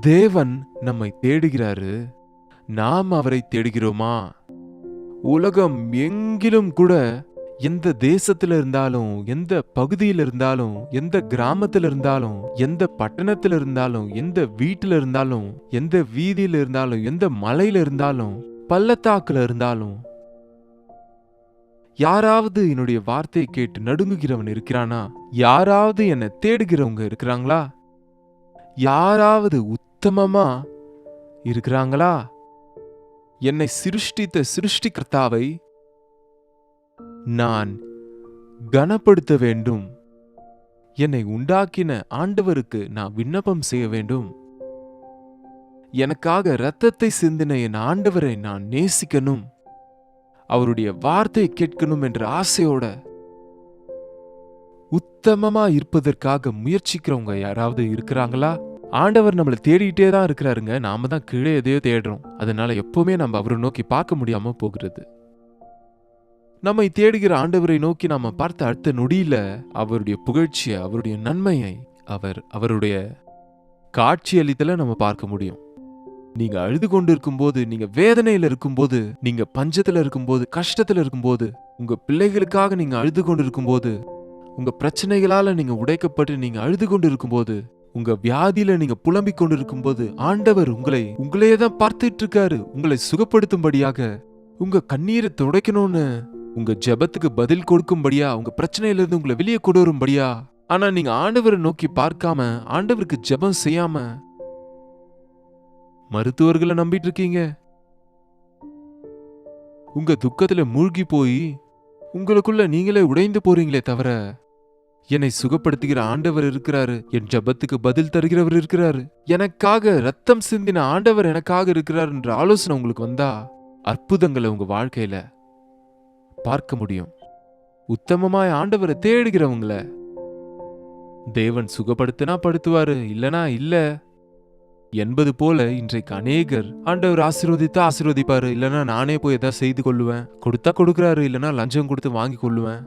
தேவன் நம்மை தேடுகிறாரு, நாம் அவரை தேடுகிறோமா? உலகம் எங்கிலும் கூட, எந்த தேசத்துல இருந்தாலும், எந்த பகுதியில இருந்தாலும், எந்த கிராமத்துல இருந்தாலும், எந்த பட்டணத்துல இருந்தாலும், எந்த வீட்டுல இருந்தாலும், எந்த வீதியில இருந்தாலும், எந்த மலையில இருந்தாலும், பள்ளத்தாக்குல இருந்தாலும், யாராவது என்னுடைய வார்த்தையை கேட்டு நடுங்குகிறவன் இருக்கிறானா? யாராவது என்னை தேடுகிறவங்க இருக்கிறாங்களா? யாராவது உத்தமமா இருக்கிறாங்களா? என்னை சிருஷ்டித்த சிருஷ்டிகர்த்தாவை நான் கனப்படுத்த வேண்டும். என்னை உண்டாக்கின ஆண்டவருக்கு நான் விண்ணப்பம் செய்ய வேண்டும். எனக்காக இரத்தத்தை சிந்தின என் ஆண்டவரை நான் நேசிக்கணும். அவருடைய வார்த்தை கேட்கணும் என்ற ஆசையோட உத்தமமா இருப்பதற்காக முயற்சிக்கிறவங்க யாராவது இருக்கிறாங்களா? ஆண்டவர் நம்மளை தேடிட்டே தான் இருக்கிறாருங்க. நாம தான் கீழே எதையோ தேடுறோம். அதனால எப்பவுமே நம்ம அவரை நோக்கி பார்க்க முடியாம போகிறது. நம்மை தேடுகிற ஆண்டவரை நோக்கி நாம பார்த்த அடுத்த நொடியில அவருடைய புகழ்ச்சியை, அவருடைய நன்மையை, அவருடைய காட்சியளித்தல நம்ம பார்க்க முடியும். நீங்க அழுது கொண்டு இருக்கும்போது, நீங்க வேதனையில இருக்கும்போது, நீங்க பஞ்சத்துல இருக்கும்போது, கஷ்டத்துல இருக்கும்போது, உங்க பிள்ளைகளுக்காக நீங்க அழுது கொண்டு இருக்கும்போது, உங்க பிரச்சனைகளால நீங்க உடைக்கப்பட்டு நீங்க அழுது கொண்டு இருக்கும்போது, உங்க வியாதியில நீங்க புலம்பிக் கொண்டு இருக்கும்போது, ஆண்டவர் உங்களையே தான் பார்த்துட்டு இருக்காரு. உங்களை சுகப்படுத்தும்படியாக, உங்க கண்ணீரை துடைக்கணும்னு, உங்க ஜெபத்துக்கு பதில் கொடுக்கும்படியா, உங்க பிரச்சனையில இருந்து உங்களை வெளியே கொண்டு வரும்படியா. ஆனா நீங்க ஆண்டவரை நோக்கி பார்க்காம, ஆண்டவருக்கு ஜெபம் செய்யாம மருத்துவர்களை நம்பிட்டு இருக்கீங்க. உங்க துக்கத்துல மூழ்கி போய் உங்களுக்குள்ள நீங்களே உடைந்து போறீங்களே தவிர, என்னை சுகப்படுத்துகிற ஆண்டவர் இருக்கிறாரு, என் ஜெபத்துக்கு பதில் தருகிறவர் இருக்கிறாரு, எனக்காக ரத்தம் சிந்தின ஆண்டவர் எனக்காக இருக்கிறார் என்ற ஆலோசனை உங்களுக்கு வந்தா, அற்புதங்களை உங்க வாழ்க்கையில பார்க்க முடியும். உத்தமமாய் ஆண்டவரை தேடுகிறவங்கள தேவன் சுகப்படுத்தினா படுத்துவாரு, இல்லனா இல்ல என்பது போல இன்றைக்கு அநேகர் ஆண்டவர் ஆசீர்வதிப்பாரு, இல்லனா நானே போய் ஏதாவது செய்து கொள்ளுவேன், கொடுத்தா கொடுக்கிறாரு, இல்லனா லஞ்சம் கொடுத்து வாங்கி கொள்ளுவேன்.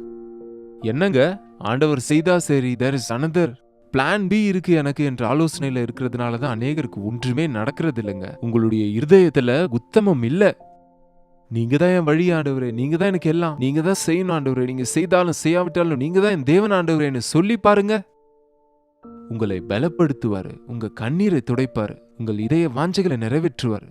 என்னங்க, ஆண்டவர் செய்தா சரி, there is another plan B இருக்கு எனக்கு என்ற ஆலோசனையில இருக்கிறதுனாலதான் அநேகருக்கு ஒன்றுமே நடக்கிறது இல்லைங்க. உங்களுடைய இருதயத்துல உத்தமம் இல்ல. நீங்க தான் என் வழி ஆண்டவரே, நீங்க தான் எனக்கு எல்லாம், நீங்க தான் செய்யணும் ஆண்டவரே, நீங்க செய்தாலும் செய்யாவிட்டாலும் நீங்க தான் என் தேவன் ஆண்டவரேன்னு சொல்லி பாருங்க. உங்களை பலப்படுத்துவாரு, உங்க கண்ணீரை துடைப்பாரு, உங்கள் இதய வாஞ்சைகளை நிறைவேற்றுவாரு.